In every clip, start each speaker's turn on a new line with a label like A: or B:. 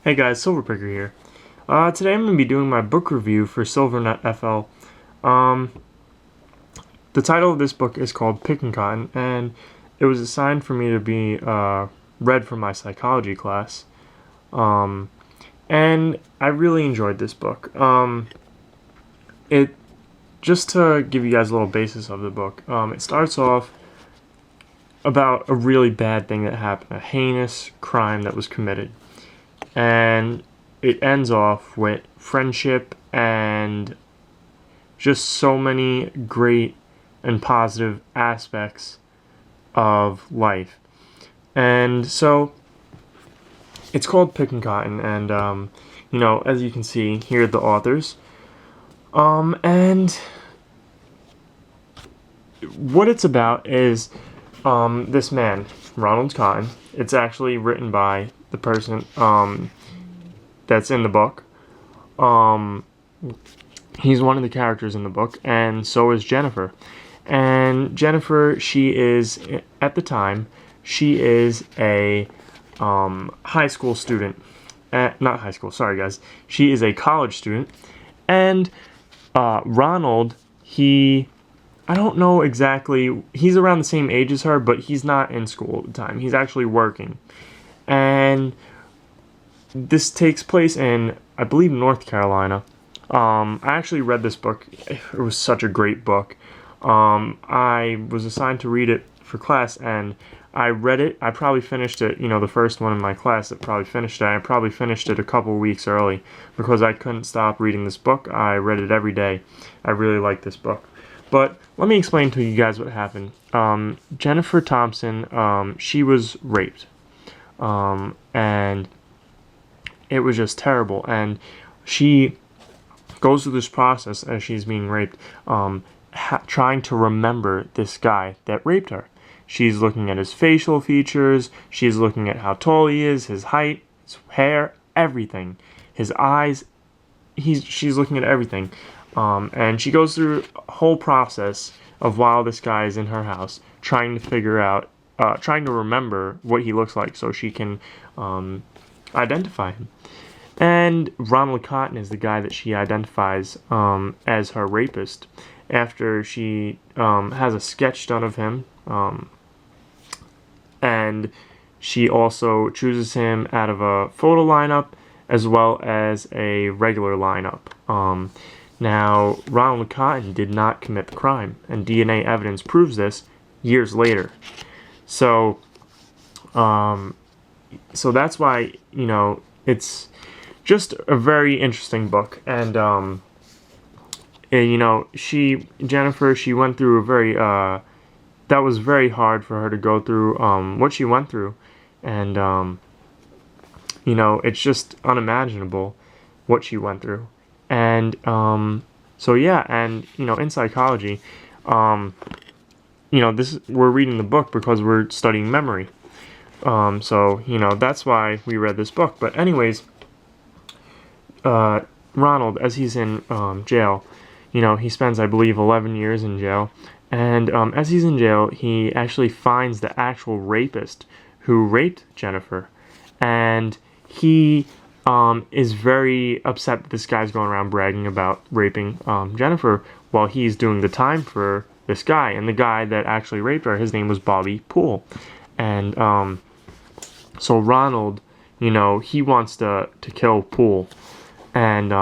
A: Hey guys, Silverpicker here. Today I'm going to be doing my book review for Silvernut FL. Um, the title of this book is called Pickin' Cotton, and it was assigned for me to be read for my psychology class. And I really enjoyed this book. Just to give you guys a little basis of the book, it starts off about a really bad thing that happened, a heinous crime that was committed. And it ends off with friendship and just so many great and positive aspects of life. And so it's called Pickin' Cotton, and as you can see, here are the authors. And what it's about is this man, Ronald Cooton. It's actually written by the person that's in the book. He's one of the characters in the book, and so is Jennifer. And Jennifer, she is, at the time, she is a high school student. Not high school, sorry guys. She is a college student. And Ronald, I don't know exactly, he's around the same age as her, but he's not in school at the time. He's actually working. And this takes place in, I believe, North Carolina. I actually read this book. It was such a great book. I was assigned to read it for class, and I read it. I probably finished it, the first one in my class that probably finished it. I probably finished it a couple weeks early because I couldn't stop reading this book. I read it every day. I really liked this book. But let me explain to you guys what happened. Jennifer Thompson, she was raped. And it was just terrible. And she goes through this process as she's being raped, trying to remember this guy that raped her. She's looking at his facial features. She's looking at how tall he is, his height, his hair, everything. His eyes. She's looking at everything. And she goes through a whole process of while this guy is in her house, trying to figure out, trying to remember what he looks like so she can identify him. And Ronald Cooton is the guy that she identifies as her rapist after she has a sketch done of him. And she also chooses him out of a photo lineup as well as a regular lineup. Now, Ronald Cooton did not commit the crime, and DNA evidence proves this years later. So that's why, it's just a very interesting book. And, Jennifer, she went through a very, that was very hard for her to go through, what she went through. And, it's just unimaginable what she went through. And, in psychology, we're reading the book because we're studying memory. That's why we read this book. But anyways, Ronald, as he's in jail, he spends, I believe, 11 years in jail. And as he's in jail, he actually finds the actual rapist who raped Jennifer. And he is very upset that this guy's going around bragging about raping Jennifer while he's doing the time for this guy. And the guy that actually raped her, his name was Bobby Poole. And so Ronald, he wants to kill Poole. And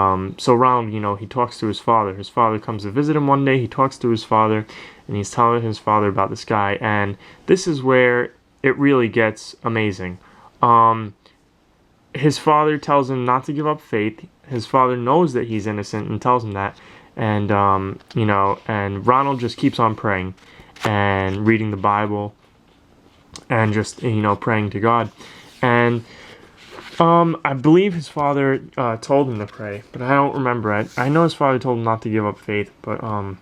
A: so Ronald, he talks to his father. His father comes to visit him one day. He talks to his father, and he's telling his father about this guy. And this is where it really gets amazing. His father tells him not to give up faith. His father knows that he's innocent and tells him that. And, and Ronald just keeps on praying and reading the Bible and just, praying to God. And I believe his father told him to pray, but I don't remember it. I know his father told him not to give up faith, but, and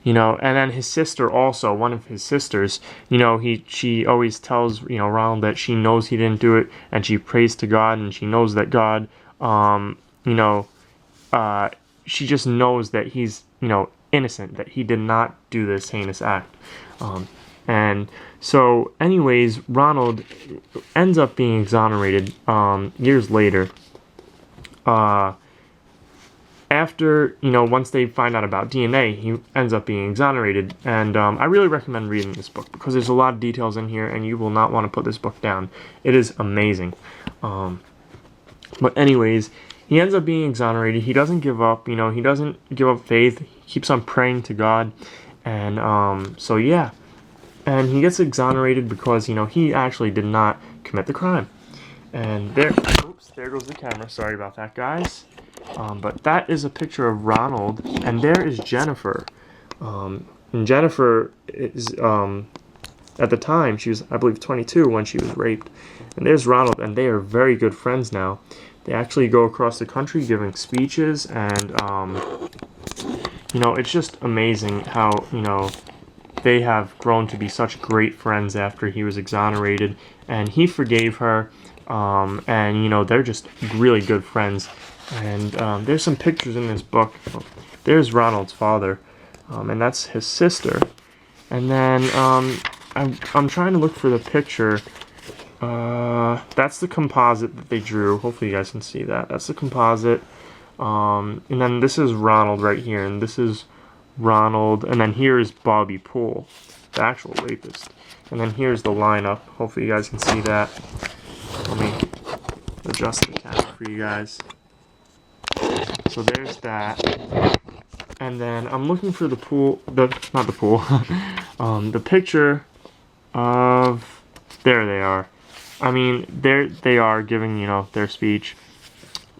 A: then his sister also, one of his sisters, she always tells, Ronald that she knows he didn't do it, and she prays to God, and she knows that God, she just knows that he's, innocent, that he did not do this heinous act. And so, anyways, Ronald ends up being exonerated years later. After, once they find out about DNA, he ends up being exonerated. And I really recommend reading this book because there's a lot of details in here, and you will not want to put this book down. It is amazing. But anyways, he ends up being exonerated. He doesn't give up. He doesn't give up faith. He keeps on praying to God. And so yeah. And he gets exonerated because, he actually did not commit the crime. And there goes the camera. Sorry about that, guys. But that is a picture of Ronald, and there is Jennifer. And Jennifer is, at the time, she was, I believe, 22 when she was raped. And there's Ronald, and they are very good friends now. They actually go across the country giving speeches, and, it's just amazing how, they have grown to be such great friends after he was exonerated. And he forgave her, and, they're just really good friends. And there's some pictures in this book. There's Ronald's father, and that's his sister. And then I'm trying to look for the picture. That's the composite that they drew. Hopefully you guys can see that. That's the composite. And then this is Ronald right here, and this is Ronald. And then here is Bobby Poole, the actual rapist. And then here's the lineup. Hopefully you guys can see that. Let me adjust the camera for you guys. So there's that, and then I'm looking for the the picture of, there they are. I mean, they are giving, their speech.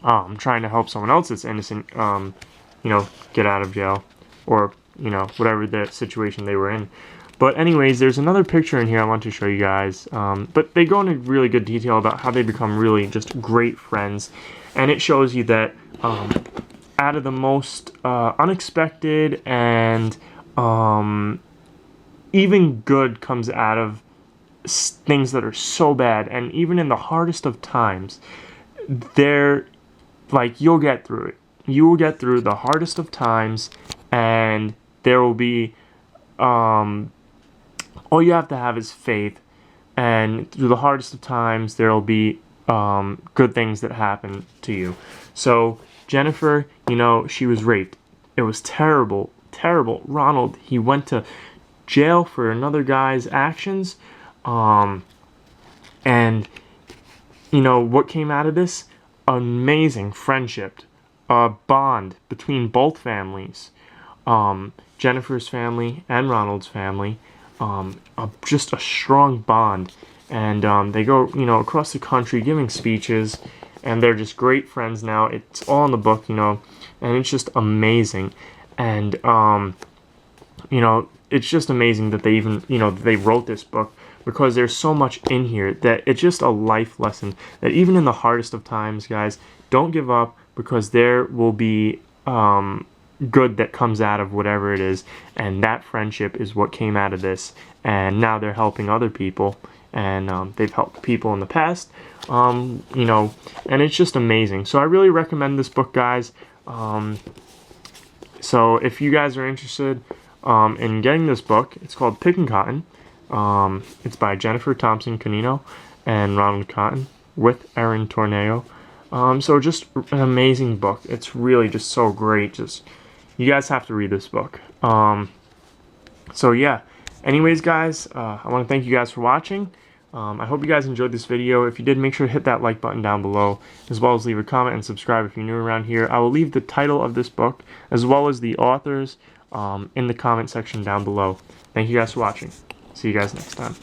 A: I'm trying to help someone else that's innocent, get out of jail, or, whatever the situation they were in. But anyways, there's another picture in here I want to show you guys, but they go into really good detail about how they become really just great friends, and it shows you that, out of the most unexpected and even good comes out of things that are so bad, and even in the hardest of times, you'll get through it. You will get through the hardest of times, and there will be, all you have to have is faith, and through the hardest of times, there will be good things that happen to you. So Jennifer, she was raped. It was terrible, terrible. Ronald, he went to jail for another guy's actions. And, what came out of this? Amazing friendship. A bond between both families. Jennifer's family and Ronald's family. Just a strong bond. And they go, across the country giving speeches. And they're just great friends now. It's all in the book, and it's just amazing. And, it's just amazing that they even, they wrote this book, because there's so much in here that it's just a life lesson that even in the hardest of times, guys, don't give up, because there will be good that comes out of whatever it is. And that friendship is what came out of this. And now they're helping other people. And they've helped people in the past, and it's just amazing. So I really recommend this book, guys. So if you guys are interested in getting this book, it's called Pickin' Cotton. It's by Jennifer Thompson-Cannino and Ronald Cooton with Erin Torneo. So just an amazing book. It's really just so great. You guys have to read this book. So yeah. Anyways, guys, I want to thank you guys for watching. I hope you guys enjoyed this video. If you did, make sure to hit that like button down below, as well as leave a comment and subscribe if you're new around here. I will leave the title of this book, as well as the authors, in the comment section down below. Thank you guys for watching. See you guys next time.